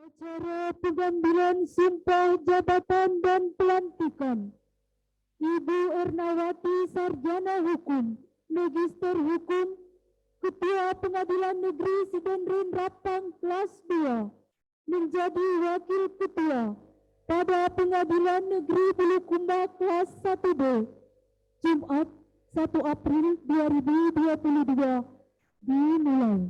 Acara pengambilan sumpah jabatan dan pelantikan Ibu Ernawati Sarjana Hukum, Magister Hukum, Ketua Pengadilan Negeri Sidenrin Rapang Kelas 2, menjadi Wakil Ketua pada Pengadilan Negeri Bulukumba Kelas 1B, Jumat 1 April 2022, dimulai.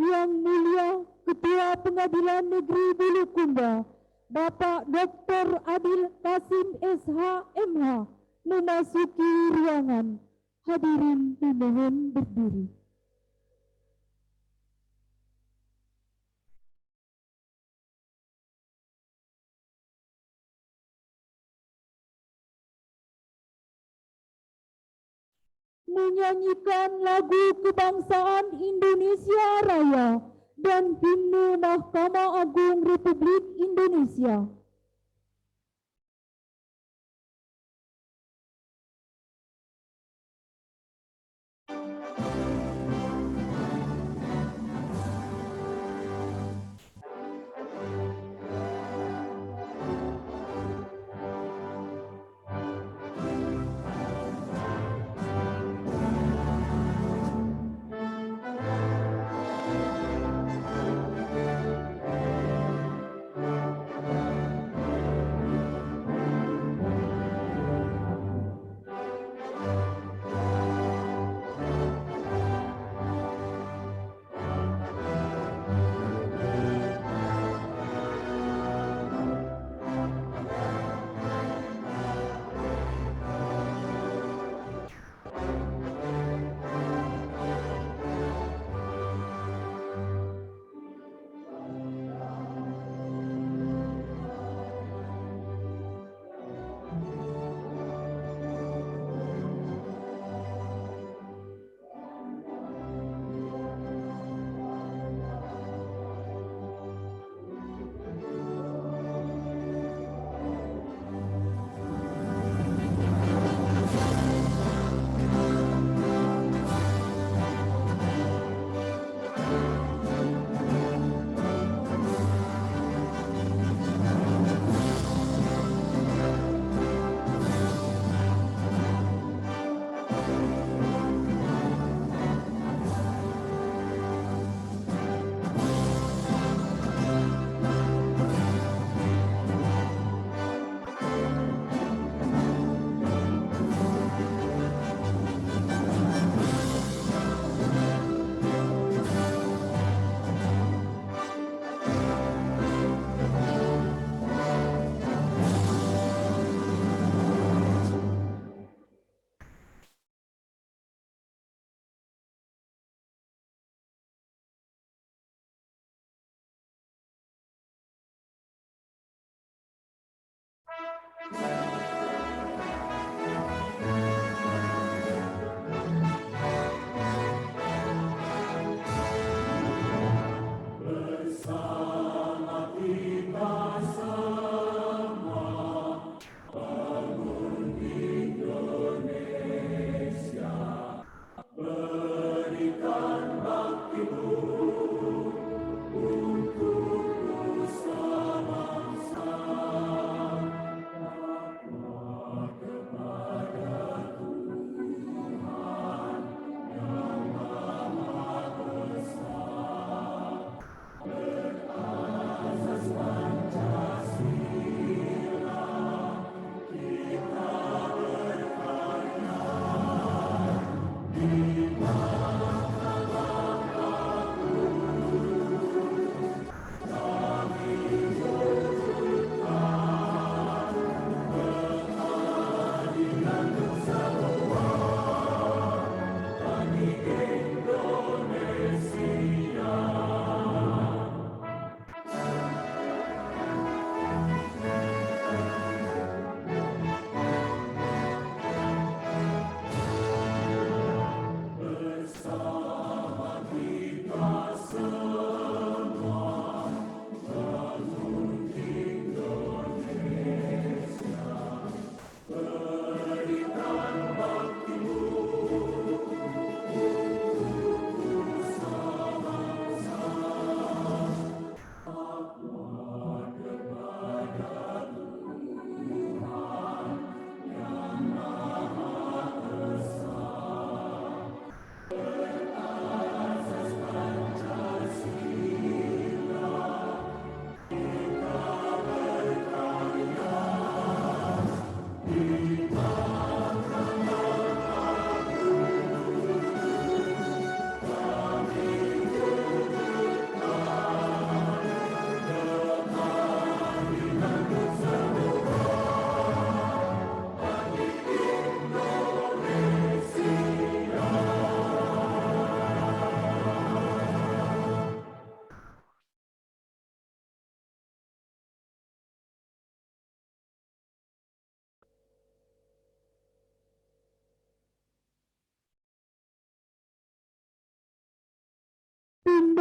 Yang Mulia Ketua Pengadilan Negeri Bulukumba, Bapak Dr. Adil Kasim SH MH, memasuki ruangan. Hadirin dimohon berdiri. Menyanyikan lagu kebangsaan Indonesia Raya dan himne Mahkamah Agung Republik Indonesia.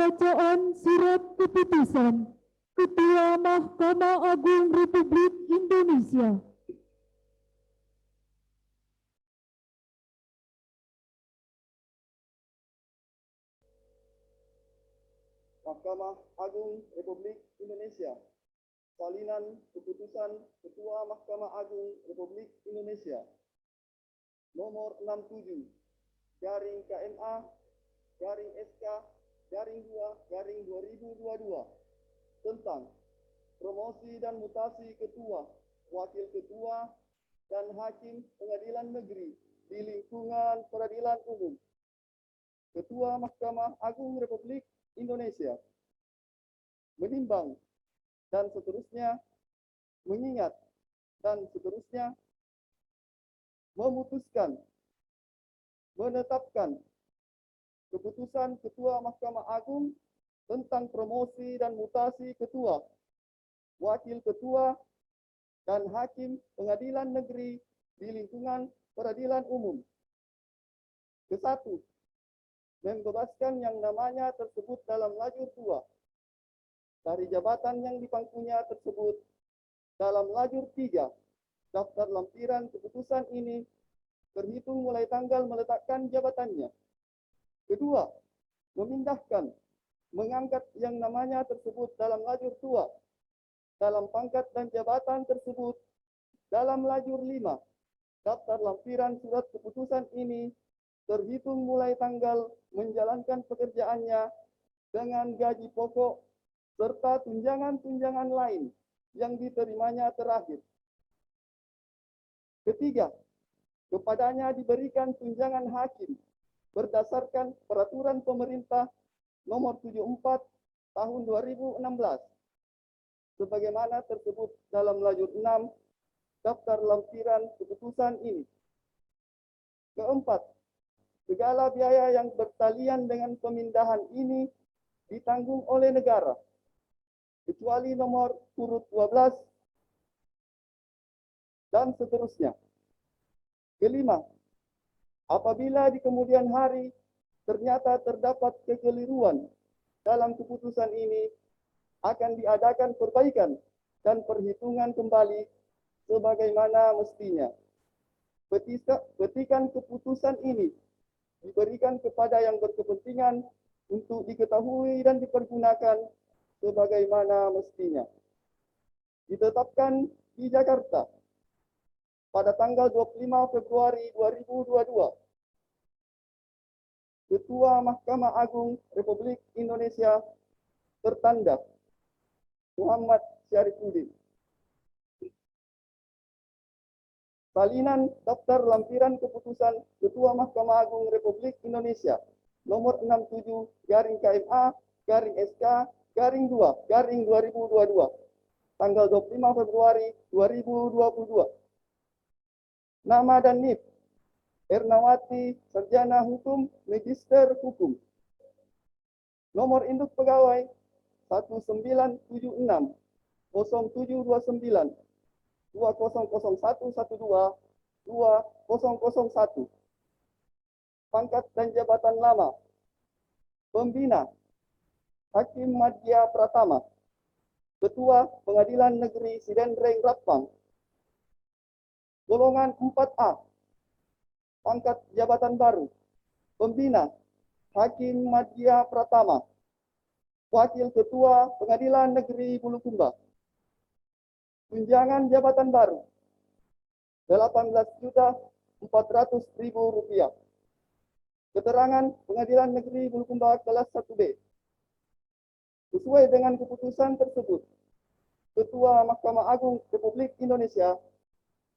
Pembacaan surat keputusan Ketua Mahkamah Agung Republik Indonesia. Mahkamah Agung Republik Indonesia. Salinan Keputusan Ketua Mahkamah Agung Republik Indonesia nomor 67 garing KMA garing SK garing 2 garing 2022 tentang promosi dan mutasi ketua, wakil ketua, dan hakim pengadilan negeri di lingkungan peradilan umum. Ketua Mahkamah Agung Republik Indonesia menimbang dan seterusnya, mengingat dan seterusnya, memutuskan, menetapkan keputusan Ketua Mahkamah Agung tentang promosi dan mutasi ketua, wakil ketua, dan hakim pengadilan negeri di lingkungan peradilan umum. Kesatu, membebaskan yang namanya tersebut dalam lajur 2 dari jabatan yang dipangkunya tersebut dalam lajur 3 daftar lampiran keputusan ini terhitung mulai tanggal meletakkan jabatannya. Kedua, memindahkan, mengangkat yang namanya tersebut dalam lajur 2 dalam pangkat dan jabatan tersebut dalam lajur 5 daftar lampiran surat keputusan ini terhitung mulai tanggal menjalankan pekerjaannya dengan gaji pokok serta tunjangan-tunjangan lain yang diterimanya terakhir. Ketiga, kepadanya diberikan tunjangan hakim berdasarkan peraturan pemerintah nomor 74 tahun 2016 sebagaimana tersebut dalam lajur 6 daftar lampiran keputusan ini. Keempat, segala biaya yang bertalian dengan pemindahan ini ditanggung oleh negara kecuali nomor urut 12 dan seterusnya. Kelima, apabila di kemudian hari ternyata terdapat kekeliruan dalam keputusan ini, akan diadakan perbaikan dan perhitungan kembali sebagaimana mestinya. Petikan keputusan ini diberikan kepada yang berkepentingan untuk diketahui dan dipergunakan sebagaimana mestinya. Ditetapkan di Jakarta pada tanggal 25 Februari 2022. Ketua Mahkamah Agung Republik Indonesia tertanda Muhammad Syarifuddin. Salinan daftar lampiran keputusan Ketua Mahkamah Agung Republik Indonesia nomor 67 garing KMA garing SK garing 2 garing 2022 tanggal 25 Februari 2022. Nama dan NIP Ernawati Sarjana Hukum Magister Hukum. Nomor induk pegawai 1976 0729 200112 2001. Pangkat dan jabatan lama Pembina Hakim Madya Pratama, Ketua Pengadilan Negeri Sidenreng Ratbang. Golongan 4A. Pangkat jabatan baru Pembina Hakim Madya Pratama, Wakil Ketua Pengadilan Negeri Bulukumba. Tunjangan jabatan baru Rp18.400.000. Keterangan Pengadilan Negeri Bulukumba kelas 1B. Sesuai dengan keputusan tersebut, Ketua Mahkamah Agung Republik Indonesia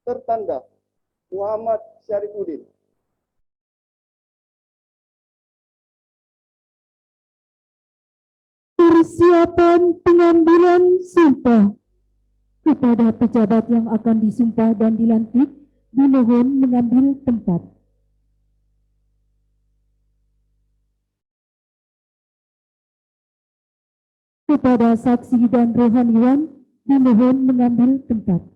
tertanda Muhammad Syarifuddin. Persiapan pengambilan sumpah. Kepada pejabat yang akan disumpah dan dilantik, dimohon mengambil tempat. Kepada saksi dan rohaniwan, dimohon mengambil tempat.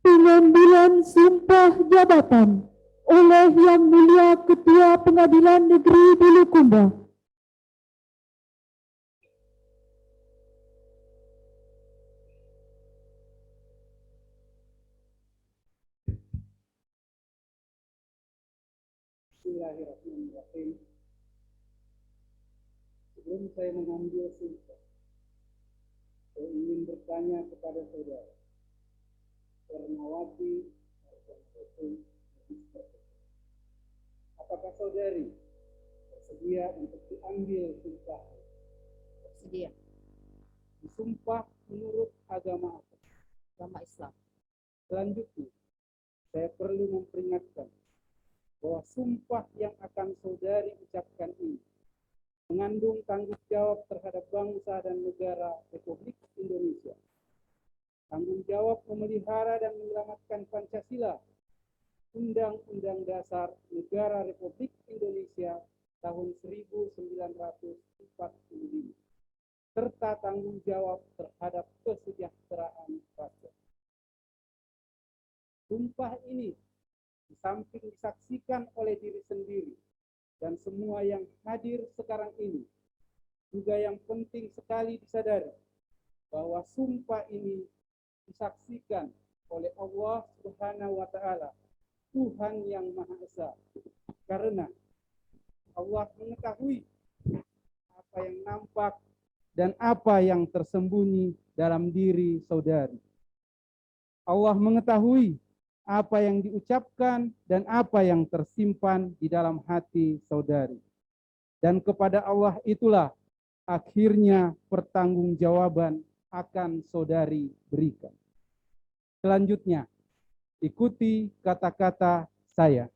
Pengambilan Pembacaan sumpah jabatan oleh Yang Mulia Ketua Pengadilan Negeri Bulukumba. Bismillahirrahmanirrahim. Sebelum saya mengambil sumpah, saya ingin bertanya kepada saudara, Ernawati, apakah saudari bersedia untuk diambil sumpah? Bersedia. Disumpah menurut agama apa? Agama Islam. Selanjutnya, saya perlu memperingatkan bahwa sumpah yang akan saudari ucapkan ini mengandung tanggung jawab terhadap bangsa dan negara Republik Indonesia. Tanggung jawab memelihara dan menyelamatkan Pancasila, Undang-Undang Dasar Negara Republik Indonesia tahun 1945, serta tanggung jawab terhadap kesejahteraan rakyat. Sumpah ini di samping disaksikan oleh diri sendiri dan semua yang hadir sekarang ini, juga yang penting sekali disadari bahwa sumpah ini disaksikan oleh Allah Subhanahu wa Ta'ala, Tuhan yang Maha Esa, karena Allah mengetahui apa yang nampak dan apa yang tersembunyi dalam diri saudari. Allah mengetahui apa yang diucapkan dan apa yang tersimpan di dalam hati saudari. Dan kepada Allah itulah akhirnya pertanggungjawaban akan saudari berikan. Selanjutnya, ikuti kata-kata saya.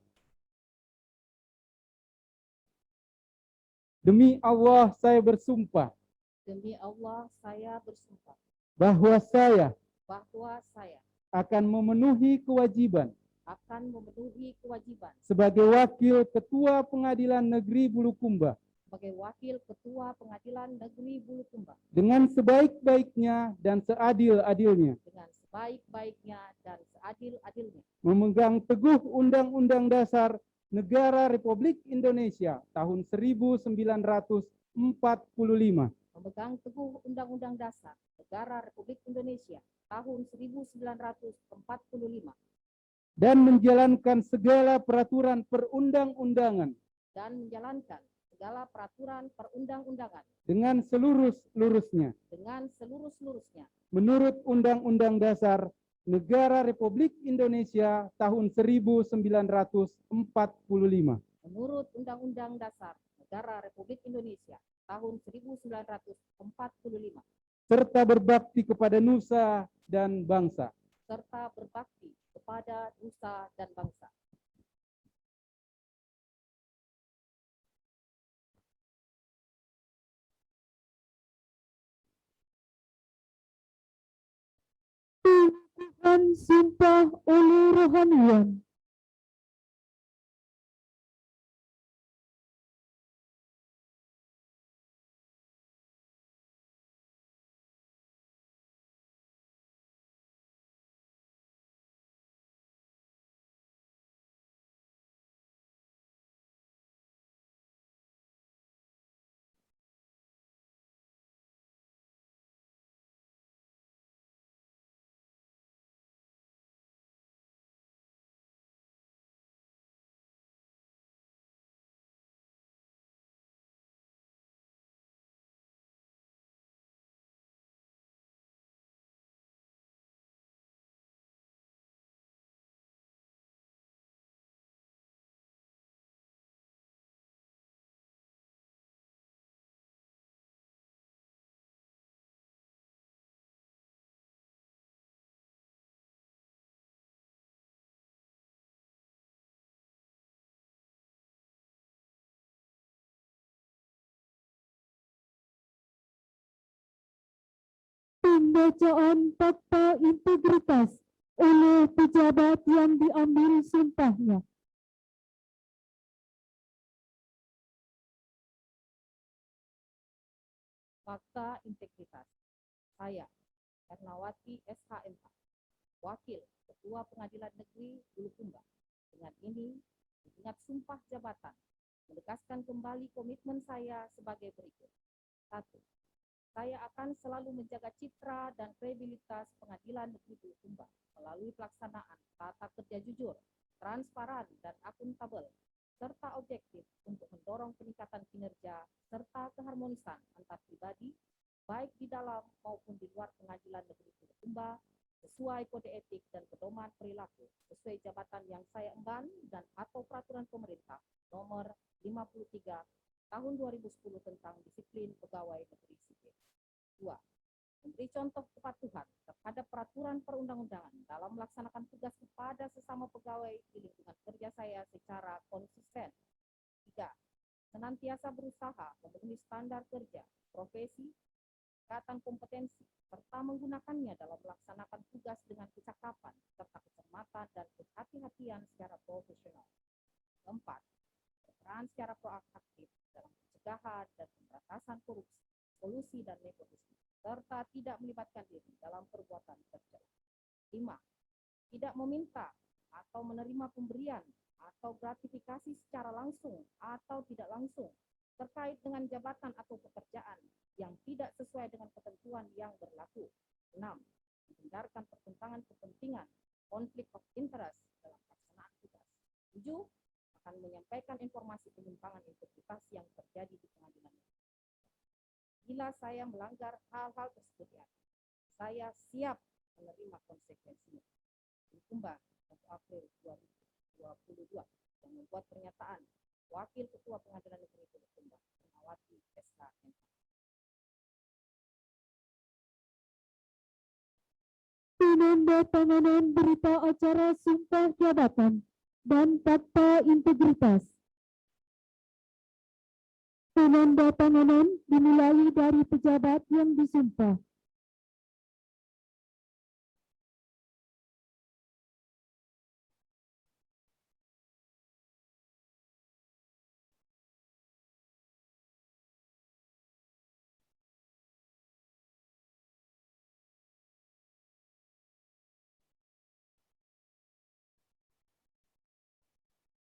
Demi Allah saya bersumpah Demi Allah saya bersumpah bahwa saya bahwa saya akan memenuhi kewajiban akan memenuhi kewajiban sebagai Wakil Ketua Pengadilan Negeri Bulukumba sebagai Wakil Ketua Pengadilan Negeri Bulukumba dengan sebaik-baiknya dan seadil-adilnya, dengan sebaik-baiknya dan seadil-adilnya, memegang teguh Undang-Undang Dasar Negara Republik Indonesia tahun 1945 memegang teguh Undang-Undang Dasar Negara Republik Indonesia tahun 1945 dan menjalankan segala peraturan perundang-undangan dan menjalankan segala peraturan perundang-undangan dengan seluruh-luruhnya dengan seluruh-seluruhnya menurut Undang-Undang Dasar Negara Republik Indonesia tahun 1945 menurut Undang-Undang Dasar Negara Republik Indonesia tahun 1945 serta berbakti kepada nusa dan bangsa. serta berbakti kepada nusa dan bangsa. Pengukuhan sumpah oleh rohaniwan. Pembacaan fakta integritas oleh pejabat yang diambil sumpahnya. Fakta integritas. Saya, Ernawati SHMH, Wakil Ketua Pengadilan Negeri Bulukumba. Dengan ini, mengingat sumpah jabatan, menegaskan kembali komitmen saya sebagai berikut. 1. Saya akan selalu menjaga citra dan kredibilitas Pengadilan Negeri Bulukumba melalui pelaksanaan tata kerja jujur, transparan, dan akuntabel, serta objektif untuk mendorong peningkatan kinerja serta keharmonisan antar pribadi, baik di dalam maupun di luar Pengadilan Negeri Bulukumba, sesuai kode etik dan pedoman perilaku sesuai jabatan yang saya emban dan atau peraturan pemerintah nomor 53 tahun 2010 tentang disiplin pegawai negeri sipil. 2. Memberi contoh kepatuhan terhadap peraturan perundang-undangan dalam melaksanakan tugas kepada sesama pegawai di lingkungan kerja saya secara konsisten. 3. Senantiasa berusaha memenuhi standar kerja, profesi, tingkatan kompetensi, serta menggunakannya dalam melaksanakan tugas dengan kecakapan, serta kecermatan dan kehati-hatian secara profesional. 4. Berperan secara proaktif dalam pencegahan dan pemberantasan korupsi, kolusi dan nepotisme, serta tidak melibatkan diri dalam perbuatan tercela. 5. Tidak meminta atau menerima pemberian atau gratifikasi secara langsung atau tidak langsung terkait dengan jabatan atau pekerjaan yang tidak sesuai dengan ketentuan yang berlaku. 6. Menghindarkan pertentangan kepentingan, konflik of interest dalam pelaksanaan tugas. 7. Akan menyampaikan informasi penyimpangan integritas yang terjadi di pengadilan. Bila saya melanggar hal-hal tersebut, saya siap menerima konsekuensinya. Bulukumba, 1 April 2022, yang membuat pernyataan Wakil Ketua Pengadilan Negeri Bulukumba, Ernawati SHM. Penandatanganan berita acara sumpah jabatan dan fakta integritas. Penandatanganan dimulai dari pejabat yang disumpah.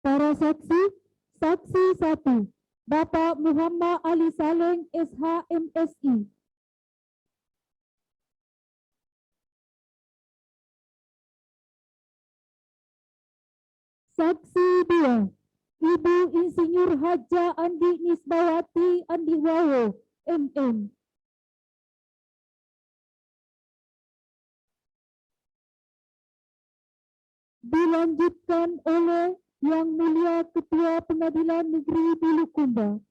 Para saksi, saksi 1, Bapak Muhammad Ali Saleng, SHMSI. Saksi 2, Ibu Insinyur Haja Andi Nisbawati Andiwawo, MM. Dilanjutkan oleh Yang Mulia Ketua Pengadilan Negeri Bulukumba.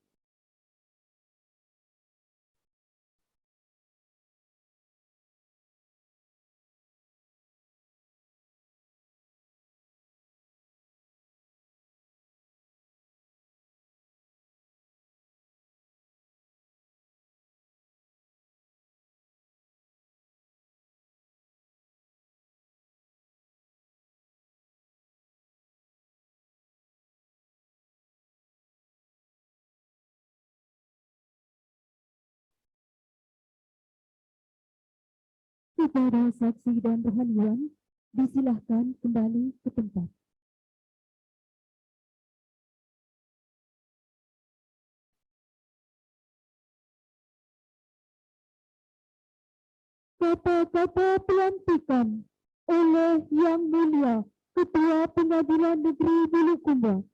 Kepada saksi dan rohaniwan, disilahkan kembali ke tempat. Kata-kata pelantikan oleh Yang Mulia Ketua Pengadilan Negeri Bulukumba.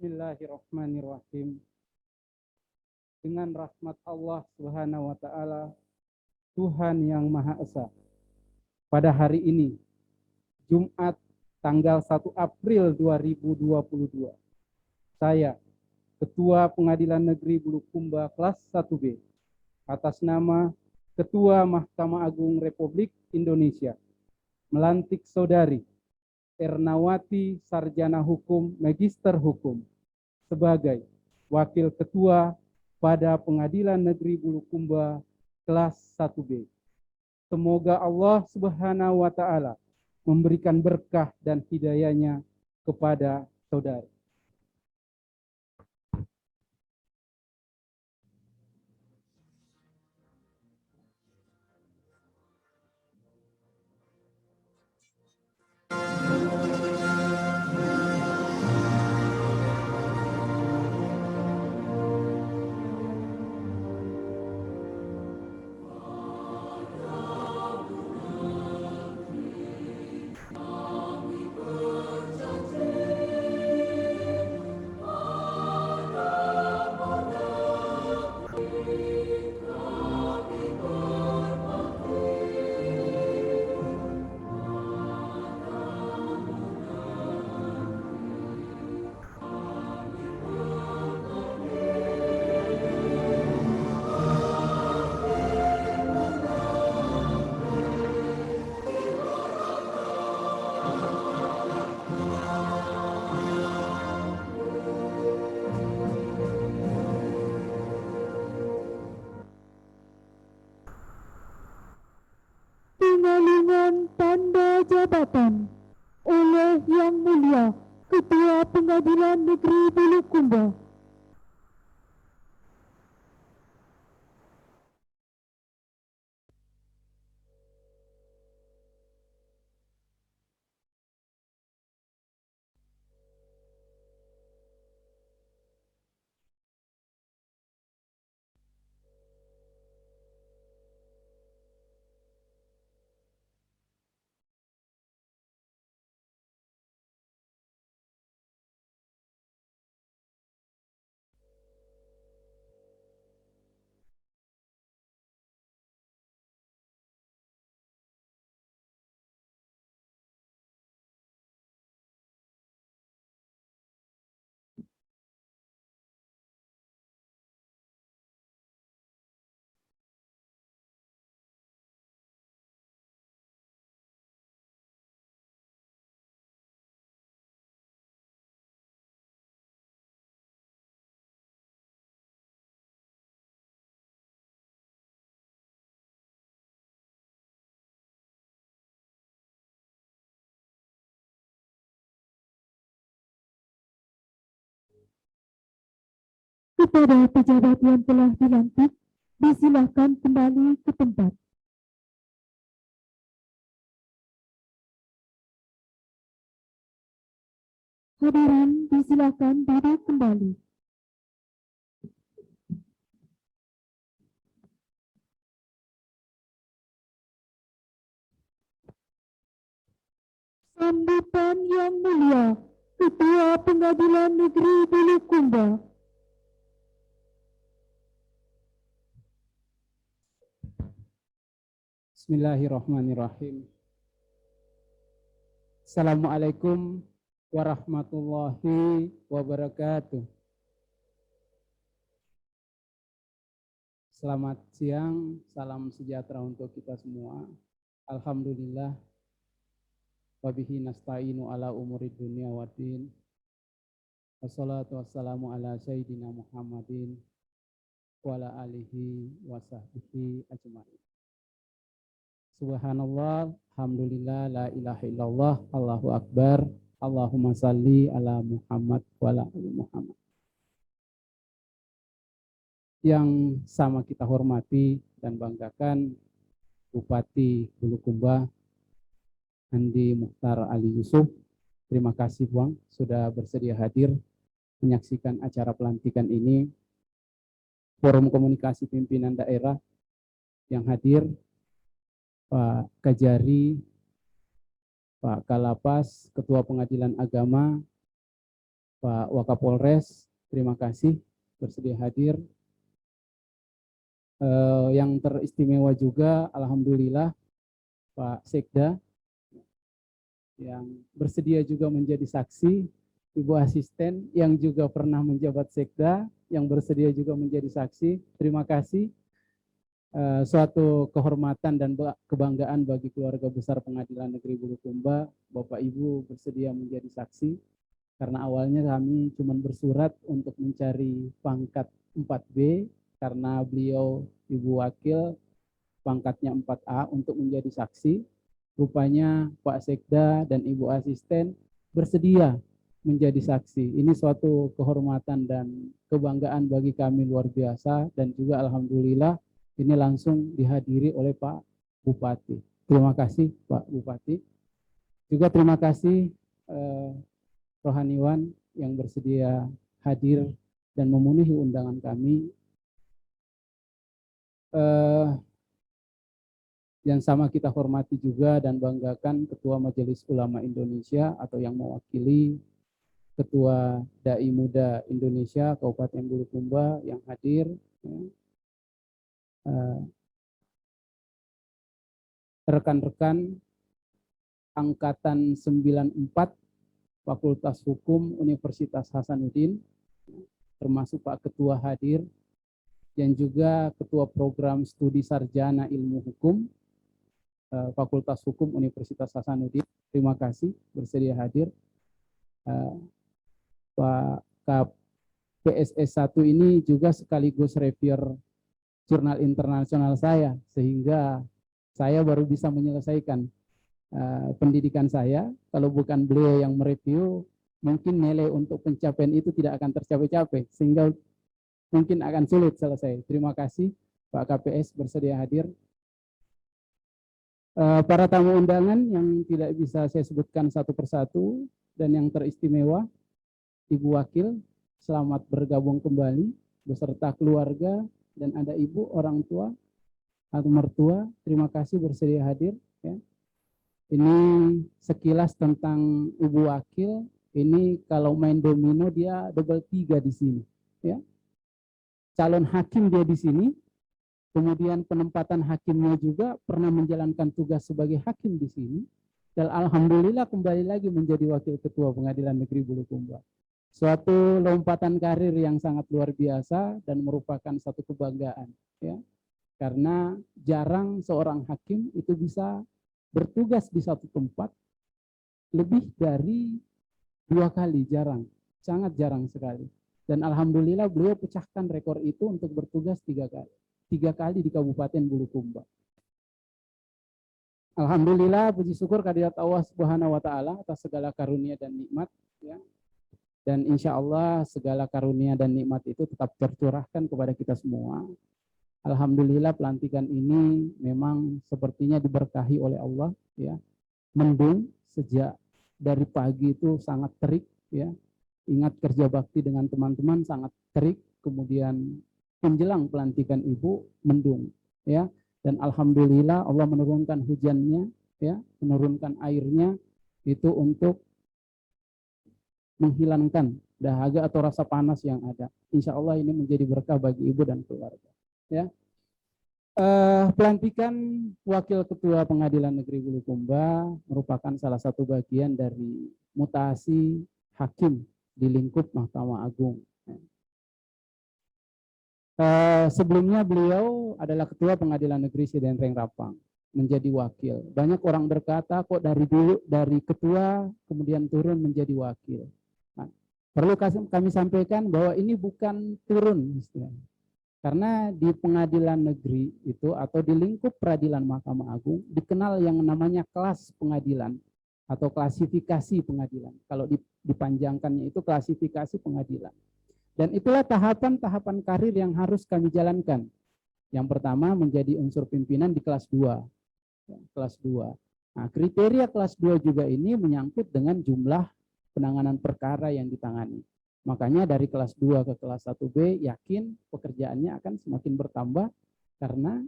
Bismillahirrahmanirrahim. Dengan rahmat Allah Subhanahu wa Ta'ala, Tuhan yang Maha Esa, pada hari ini, Jumat tanggal 1 April 2022, saya, Ketua Pengadilan Negeri Bulukumba kelas 1B, atas nama Ketua Mahkamah Agung Republik Indonesia, melantik Saudari Ernawati Sarjana Hukum Magister Hukum sebagai Wakil Ketua pada Pengadilan Negeri Bulukumba kelas 1B. Semoga Allah Subhanahu wa Ta'ala memberikan berkah dan hidayahnya kepada saudari. Pengalihan tanda jabatan oleh Yang Mulia Ketua Pengadilan Negeri Bulukumba. Kepada pejabat yang telah dilantik, disilakan kembali ke tempat. Hadirin disilakan duduk kembali. Sambutan Yang Mulia Ketua Pengadilan Negeri Bulukumba. Bismillahirrahmanirrahim. Assalamualaikum warahmatullahi wabarakatuh. Selamat siang, salam sejahtera untuk kita semua. Alhamdulillah. Wabihi nasta'inu ala umuri dunia waddin. Wassalatu wassalamu ala sayyidina Muhammadin wa ala alihi wa sahbihi ajma'in. Subhanallah, alhamdulillah, la ilaha illallah, Allahu akbar, Allahumma salli ala Muhammad wa ala ali Muhammad. Yang sama kita hormati dan banggakan Bupati Bulukumba Andi Mukhtar Ali Yusuf. Terima kasih Bang sudah bersedia hadir menyaksikan acara pelantikan ini. Forum Komunikasi Pimpinan Daerah yang hadir, Pak Kajari, Pak Kalapas, Ketua Pengadilan Agama, Pak Wakapolres, terima kasih bersedia hadir. Yang teristimewa juga, alhamdulillah, Pak Sekda, yang bersedia juga menjadi saksi, Ibu Asisten yang juga pernah menjabat Sekda, yang bersedia juga menjadi saksi, terima kasih. Suatu kehormatan dan kebanggaan bagi keluarga besar Pengadilan Negeri Bulukumba, Bapak Ibu bersedia menjadi saksi, karena awalnya kami cuma bersurat untuk mencari pangkat 4B, karena beliau Ibu Wakil pangkatnya 4A untuk menjadi saksi, rupanya Pak Sekda dan Ibu Asisten bersedia menjadi saksi. Ini suatu kehormatan dan kebanggaan bagi kami luar biasa, dan juga alhamdulillah ini langsung dihadiri oleh Pak Bupati. Terima kasih Pak Bupati. Juga terima kasih rohaniwan yang bersedia hadir dan memenuhi undangan kami. Yang sama kita hormati juga dan banggakan Ketua Majelis Ulama Indonesia atau yang mewakili Ketua Dai Muda Indonesia Kabupaten Bulukumba yang hadir. Rekan-rekan Angkatan 94 Fakultas Hukum Universitas Hasanuddin, termasuk Pak Ketua hadir, dan juga Ketua Program Studi Sarjana Ilmu Hukum Fakultas Hukum Universitas Hasanuddin. Terima kasih bersedia hadir. Pak KPSS 1 ini juga sekaligus reviewer jurnal internasional saya, sehingga saya baru bisa menyelesaikan pendidikan saya. Kalau bukan beliau yang mereview, mungkin nilai untuk pencapaian itu tidak akan tercapai-capai, sehingga mungkin akan sulit selesai. Terima kasih Pak KPS bersedia hadir. Para tamu undangan yang tidak bisa saya sebutkan satu persatu dan yang teristimewa, Ibu Wakil, selamat bergabung kembali beserta keluarga, dan ada Ibu orang tua atau mertua, terima kasih bersedia hadir. Ya. Ini sekilas tentang Ibu Wakil. Ini kalau main domino dia double 3 di sini. Ya. Calon hakim dia di sini. Kemudian penempatan hakimnya juga pernah menjalankan tugas sebagai hakim di sini. Dan alhamdulillah kembali lagi menjadi wakil ketua Pengadilan Negeri Bulukumba. Suatu lompatan karir yang sangat luar biasa dan merupakan satu kebanggaan. Ya. Karena jarang seorang hakim itu bisa bertugas di satu tempat lebih dari 2 kali, jarang. Sangat jarang sekali. Dan alhamdulillah beliau pecahkan rekor itu untuk bertugas 3 kali. 3 kali di Kabupaten Bulukumba. Alhamdulillah, puji syukur kehadirat Allah Subhanahu wa taala atas segala karunia dan nikmat, ya. Dan insya Allah segala karunia dan nikmat itu tetap tercurahkan kepada kita semua. Alhamdulillah pelantikan ini memang sepertinya diberkahi oleh Allah, ya. Mendung sejak dari pagi itu sangat terik, ya. Ingat kerja bakti dengan teman-teman sangat terik, kemudian menjelang pelantikan Ibu mendung, ya. Dan alhamdulillah Allah menurunkan hujannya, ya, menurunkan airnya itu untuk menghilangkan dahaga atau rasa panas yang ada. Insya Allah ini menjadi berkah bagi Ibu dan keluarga. Ya. Pelantikan Wakil Ketua Pengadilan Negeri Bulukumba merupakan salah satu bagian dari mutasi hakim di lingkup Mahkamah Agung. Sebelumnya beliau adalah Ketua Pengadilan Negeri Sidenreng Rapang, menjadi wakil. Banyak orang berkata kok dari dulu dari ketua kemudian turun menjadi wakil. Nah, perlu kami sampaikan bahwa ini bukan turun, istilahnya. Karena di pengadilan negeri itu atau di lingkup peradilan Mahkamah Agung dikenal yang namanya kelas pengadilan atau klasifikasi pengadilan. Kalau dipanjangkannya itu klasifikasi pengadilan. Dan itulah tahapan-tahapan karir yang harus kami jalankan. Yang pertama menjadi unsur pimpinan di kelas 2. Ya, kelas 2. Nah, kriteria kelas 2 juga ini menyangkut dengan jumlah penanganan perkara yang ditangani. Makanya dari kelas 2 ke kelas 1B yakin pekerjaannya akan semakin bertambah karena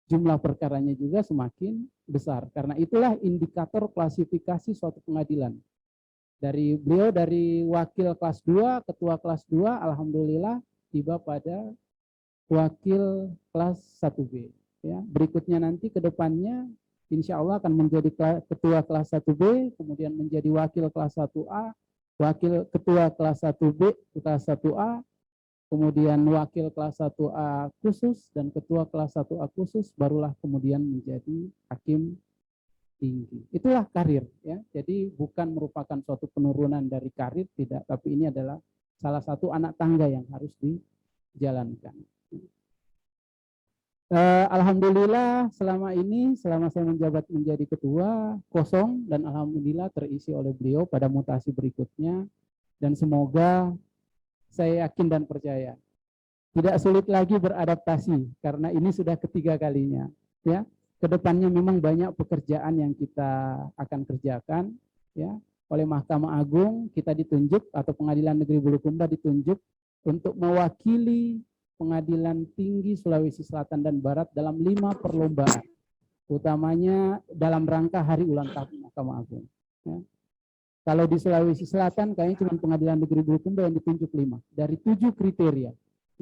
jumlah perkaranya juga semakin besar. Karena itulah indikator klasifikasi suatu pengadilan. Dari beliau dari wakil kelas 2, ketua kelas 2, alhamdulillah tiba pada wakil kelas 1B. Ya, berikutnya nanti ke depannya insya Allah akan menjadi ketua kelas 1B, kemudian menjadi wakil kelas 1A, wakil ketua kelas 1B, kelas 1A, kemudian wakil kelas 1A khusus, dan ketua kelas 1A khusus, barulah kemudian menjadi hakim tinggi. Itulah karir, ya. Jadi bukan merupakan suatu penurunan dari karir, tidak, tapi ini adalah salah satu anak tangga yang harus dijalankan. Alhamdulillah selama saya menjabat menjadi ketua kosong, dan alhamdulillah terisi oleh beliau pada mutasi berikutnya, dan semoga saya yakin dan percaya tidak sulit lagi beradaptasi karena ini sudah ketiga kalinya, ya. Kedepannya memang banyak pekerjaan yang kita akan kerjakan, ya. Oleh Mahkamah Agung kita ditunjuk, atau Pengadilan Negeri Bulukumba ditunjuk untuk mewakili Pengadilan Tinggi Sulawesi Selatan dan Barat dalam 5 perlombaan, utamanya dalam rangka hari ulang tahun Mahkamah Agung. Ya. Kalau di Sulawesi Selatan kayaknya cuma Pengadilan Negeri Bulukumba yang ditunjuk 5 dari 7 kriteria.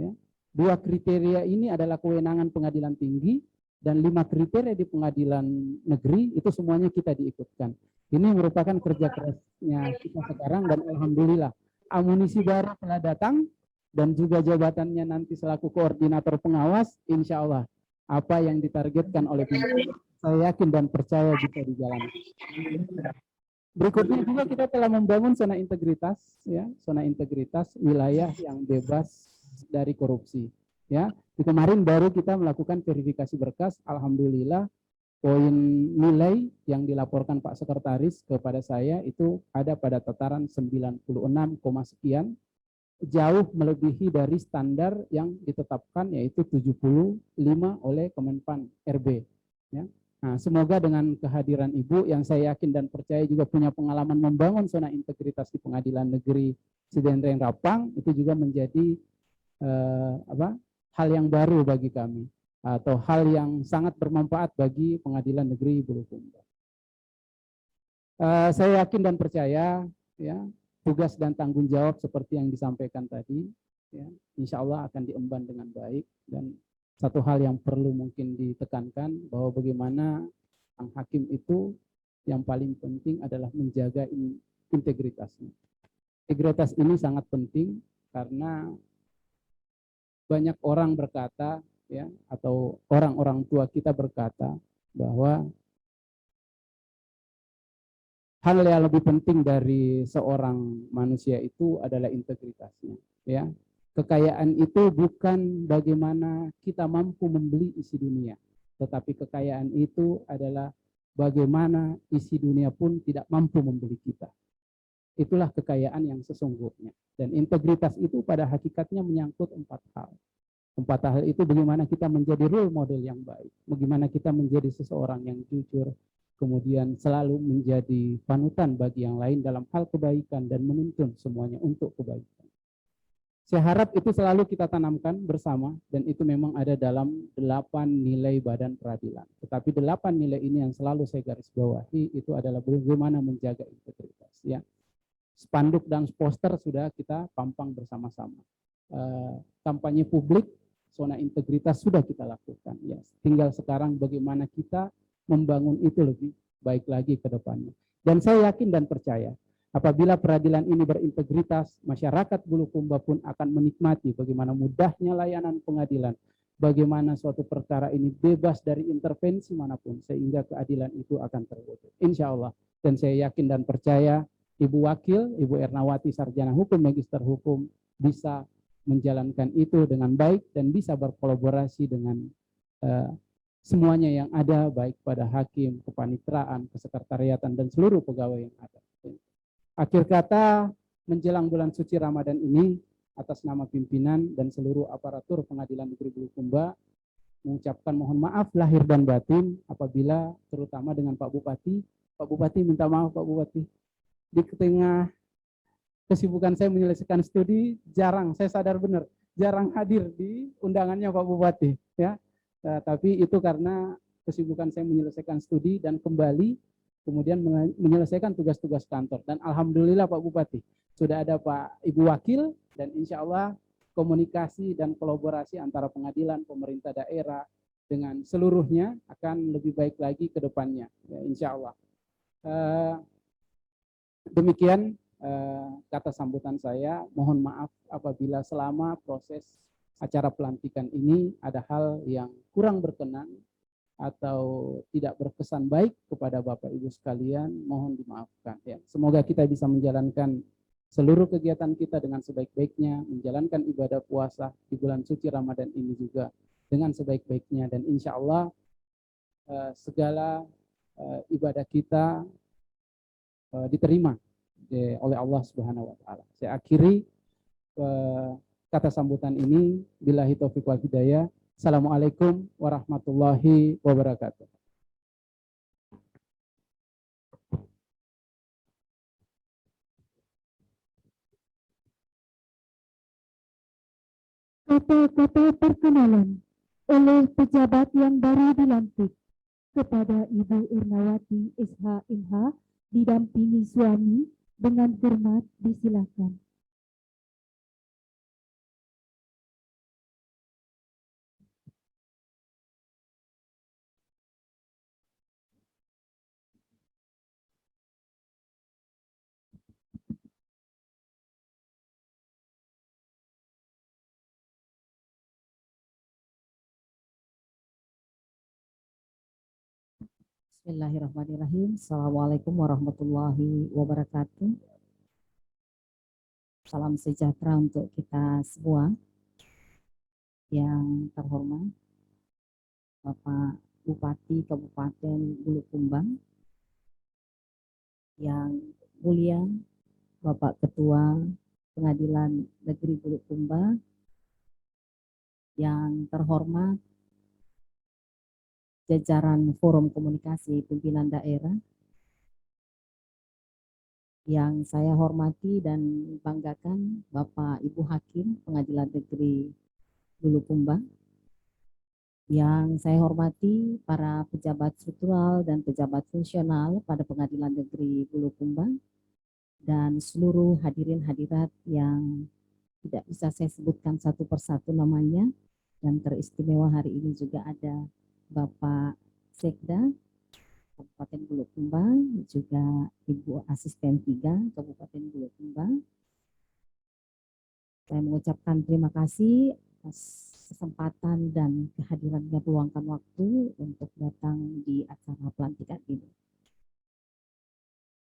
Ya. 2 kriteria ini adalah kewenangan Pengadilan Tinggi, dan 5 kriteria di Pengadilan Negeri itu semuanya kita diikutkan. Ini merupakan kerja kerasnya kita sekarang, dan alhamdulillah amunisi baru telah datang, dan juga jabatannya nanti selaku koordinator pengawas, insya Allah apa yang ditargetkan oleh pimpinan saya yakin dan percaya bisa dijalankan. Berikutnya juga kita telah membangun zona integritas, ya, zona integritas wilayah yang bebas dari korupsi. Ya, kemarin baru kita melakukan verifikasi berkas, alhamdulillah poin nilai yang dilaporkan Pak Sekretaris kepada saya itu ada pada tataran 96, sekian, jauh melebihi dari standar yang ditetapkan yaitu 75 oleh Kemenpan RB. Ya. Nah, semoga dengan kehadiran Ibu yang saya yakin dan percaya juga punya pengalaman membangun zona integritas di Pengadilan Negeri Sidendreng Rapang, itu juga menjadi hal yang baru bagi kami, atau hal yang sangat bermanfaat bagi Pengadilan Negeri Bulukumba. Saya yakin dan percaya, ya, tugas dan tanggung jawab seperti yang disampaikan tadi, ya, insya Allah akan diemban dengan baik. Dan satu hal yang perlu mungkin ditekankan bahwa bagaimana sang hakim itu yang paling penting adalah menjaga integritasnya. Integritas ini sangat penting karena banyak orang berkata, ya, atau orang-orang tua kita berkata bahwa hal yang lebih penting dari seorang manusia itu adalah integritasnya. Ya, kekayaan itu bukan bagaimana kita mampu membeli isi dunia, tetapi kekayaan itu adalah bagaimana isi dunia pun tidak mampu membeli kita. Itulah kekayaan yang sesungguhnya. Dan integritas itu pada hakikatnya menyangkut 4 hal. 4 hal itu bagaimana kita menjadi role model yang baik, bagaimana kita menjadi seseorang yang jujur, kemudian selalu menjadi panutan bagi yang lain dalam hal kebaikan dan menuntun semuanya untuk kebaikan. Saya harap itu selalu kita tanamkan bersama, dan itu memang ada dalam 8 nilai badan peradilan. Tetapi 8 nilai ini yang selalu saya garis bawahi itu adalah bagaimana menjaga integritas. Ya. Spanduk dan poster sudah kita pampang bersama-sama. Kampanye publik, zona integritas sudah kita lakukan. Ya, tinggal sekarang bagaimana kita membangun itu lebih baik lagi ke depannya. Dan saya yakin dan percaya, apabila peradilan ini berintegritas, masyarakat Bulukumba pun akan menikmati bagaimana mudahnya layanan pengadilan, bagaimana suatu perkara ini bebas dari intervensi manapun, sehingga keadilan itu akan terwujud. Insya Allah. Dan saya yakin dan percaya, Ibu Wakil, Ibu Ernawati, Sarjana Hukum, Magister Hukum, bisa menjalankan itu dengan baik dan bisa berkolaborasi dengan semuanya yang ada, baik pada hakim, kepanitraan, kesekretariatan, dan seluruh pegawai yang ada. Akhir kata, menjelang bulan suci Ramadan ini, atas nama pimpinan dan seluruh aparatur Pengadilan Negeri Bulukumba, mengucapkan mohon maaf lahir dan batin apabila terutama dengan Pak Bupati. Pak Bupati minta maaf Pak Bupati. Di tengah kesibukan saya menyelesaikan studi, saya sadar benar, jarang hadir di undangannya Pak Bupati. Ya. Tapi itu karena kesibukan saya menyelesaikan studi dan kembali, kemudian menyelesaikan tugas-tugas kantor. Dan alhamdulillah Pak Bupati, sudah ada Pak Ibu Wakil, dan insya Allah komunikasi dan kolaborasi antara pengadilan, pemerintah daerah, dengan seluruhnya akan lebih baik lagi ke depannya. Ya, insya Allah. Demikian kata sambutan saya. Mohon maaf apabila selama proses acara pelantikan ini ada hal yang kurang berkenan atau tidak berkesan baik kepada Bapak Ibu sekalian, mohon dimaafkan. Ya, semoga kita bisa menjalankan seluruh kegiatan kita dengan sebaik-baiknya, menjalankan ibadah puasa di bulan suci Ramadan ini juga dengan sebaik-baiknya, dan insya Allah segala ibadah kita diterima oleh Allah Subhanahu wa taala. Saya akhiri kata sambutan ini, billahi taufiq wal hidayah. Assalamualaikum warahmatullahi wabarakatuh. Kata-kata perkenalan oleh pejabat yang baru dilantik kepada Ibu Ernawati SHMH didampingi suami dengan hormat disilakan. Bismillahirrahmanirrahim. Assalamualaikum warahmatullahi wabarakatuh. Salam sejahtera untuk kita semua. Yang terhormat Bapak Bupati Kabupaten Bulukumba, yang mulia Bapak Ketua Pengadilan Negeri Bulukumba, yang terhormat jajaran Forum Komunikasi Pimpinan Daerah, yang saya hormati dan banggakan Bapak Ibu Hakim Pengadilan Negeri Bulukumba, yang saya hormati para pejabat struktural dan pejabat fungsional pada Pengadilan Negeri Bulukumba, dan seluruh hadirin hadirat yang tidak bisa saya sebutkan satu persatu namanya, dan teristimewa hari ini juga ada Bapak Sekda Kabupaten Bulukumba, juga Ibu Asisten 3 Kabupaten Bulukumba. Saya mengucapkan terima kasih atas kesempatan dan kehadirannya, meluangkan waktu untuk datang di acara pelantikan ini.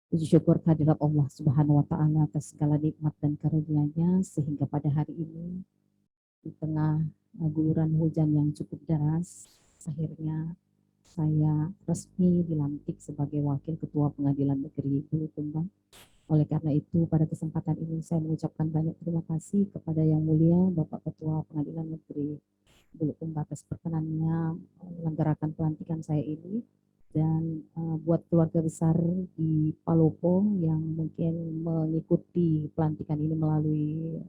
Puji syukur kehadirat Allah Subhanahu wa taala atas segala nikmat dan karunia-Nya, sehingga pada hari ini di tengah guyuran hujan yang cukup deras, akhirnya saya resmi dilantik sebagai Wakil Ketua Pengadilan Negeri Bulukumba. Oleh karena itu, pada kesempatan ini saya mengucapkan banyak terima kasih kepada Yang Mulia Bapak Ketua Pengadilan Negeri Bulukumba atas perkenannya menyelenggarakan pelantikan saya ini, dan buat keluarga besar di Palopo yang mungkin mengikuti pelantikan ini melalui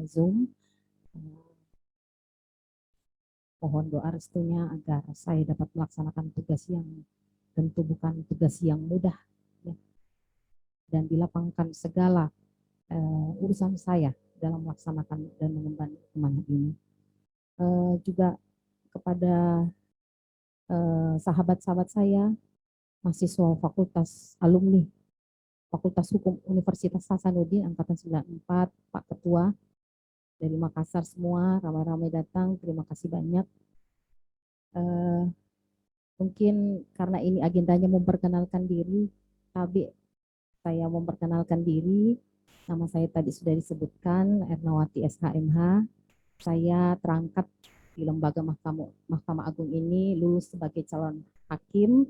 Zoom, mohon doa restunya agar saya dapat melaksanakan tugas yang tentu bukan tugas yang mudah, ya, dan dilapangkan segala urusan saya dalam melaksanakan dan mengemban amanah ini. Juga kepada sahabat-sahabat saya, mahasiswa Fakultas Alumni Fakultas Hukum Universitas Hasanuddin Angkatan 94, Pak Ketua dari Makassar semua, ramai-ramai datang, terima kasih banyak. Mungkin karena ini agendanya memperkenalkan diri, tapi saya memperkenalkan diri. Nama saya tadi sudah disebutkan, Ernawati SHMH. Saya terangkat di lembaga Mahkamah Agung ini, lulus sebagai calon hakim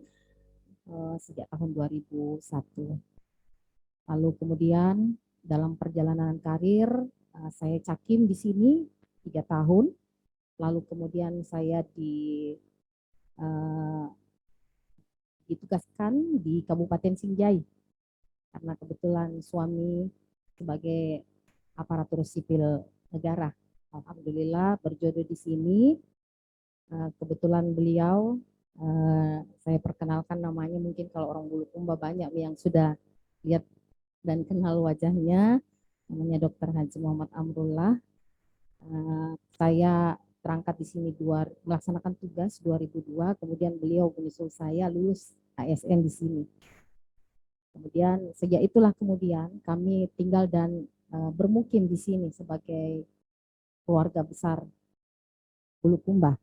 sejak tahun 2001. Lalu kemudian dalam perjalanan karir saya cakim di sini 3 tahun. Lalu kemudian saya ditugaskan di Kabupaten Sinjai karena kebetulan suami sebagai aparatur sipil negara. Alhamdulillah berjodoh di sini. Kebetulan beliau, saya perkenalkan namanya, mungkin kalau orang Bulukumba banyak yang sudah lihat dan kenal wajahnya, namanya Dr. Haji Muhammad Amrullah. Saya terangkat di sini melaksanakan tugas 2002, kemudian beliau menyusul saya lulus ASN di sini. Kemudian sejak itulah kemudian kami tinggal dan bermukim di sini sebagai keluarga besar Bulukumba.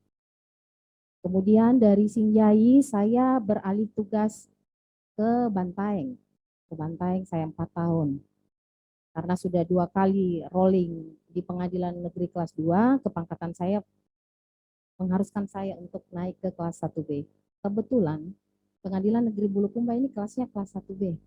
Kemudian dari Sinjai saya beralih tugas ke Bantaeng. Ke Bantaeng saya 4 tahun. Karena sudah 2 kali rolling di Pengadilan Negeri kelas 2, kepangkatan saya mengharuskan saya untuk naik ke kelas 1B. Kebetulan Pengadilan Negeri Bulukumba ini kelasnya kelas 1B.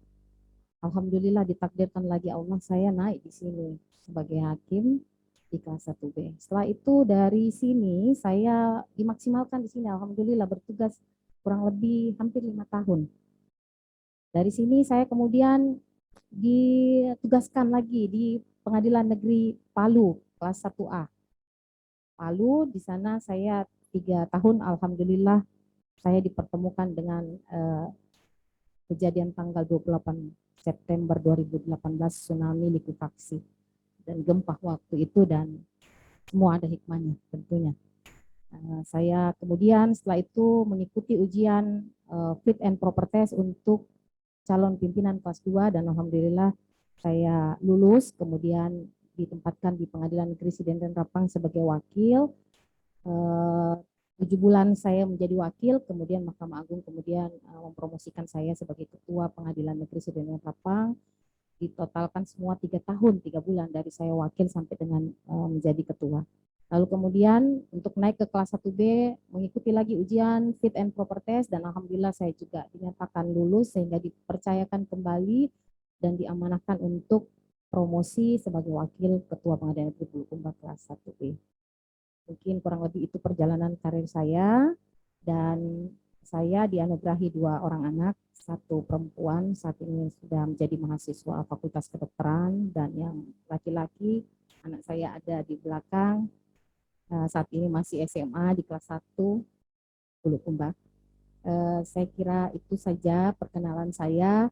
Alhamdulillah ditakdirkan lagi Allah saya naik di sini sebagai hakim di kelas 1B. Setelah itu dari sini saya dimaksimalkan di sini. Alhamdulillah bertugas kurang lebih hampir 5 tahun. Dari sini saya kemudian ditugaskan lagi di Pengadilan Negeri Palu kelas 1A. Palu di sana saya 3 tahun, alhamdulillah saya dipertemukan dengan kejadian tanggal 28 September 2018 tsunami likuifaksi dan gempa waktu itu, dan semua ada hikmahnya tentunya. Saya kemudian setelah itu mengikuti ujian fit and proper test untuk calon pimpinan kelas 2 dan alhamdulillah saya lulus, kemudian ditempatkan di Pengadilan Negeri Sidendren Rapang sebagai wakil. 7 bulan saya menjadi wakil, kemudian Mahkamah Agung kemudian mempromosikan saya sebagai Ketua Pengadilan Negeri Sidendren Rapang. Ditotalkan semua 3 tahun, 3 bulan dari saya wakil sampai dengan menjadi ketua. Lalu kemudian untuk naik ke kelas 1B, mengikuti lagi ujian fit and proper test, dan alhamdulillah saya juga dinyatakan lulus sehingga dipercayakan kembali dan diamanahkan untuk promosi sebagai wakil Ketua Pengadilan Negeri Bulukumba kelas 1B. Mungkin kurang lebih itu perjalanan karir saya, dan saya dianugerahi 2 orang anak, 1 perempuan saat ini sudah menjadi mahasiswa Fakultas Kedokteran, dan yang laki-laki anak saya ada di belakang, saat ini masih SMA di kelas 1 Bulukumba. Saya kira itu saja perkenalan saya.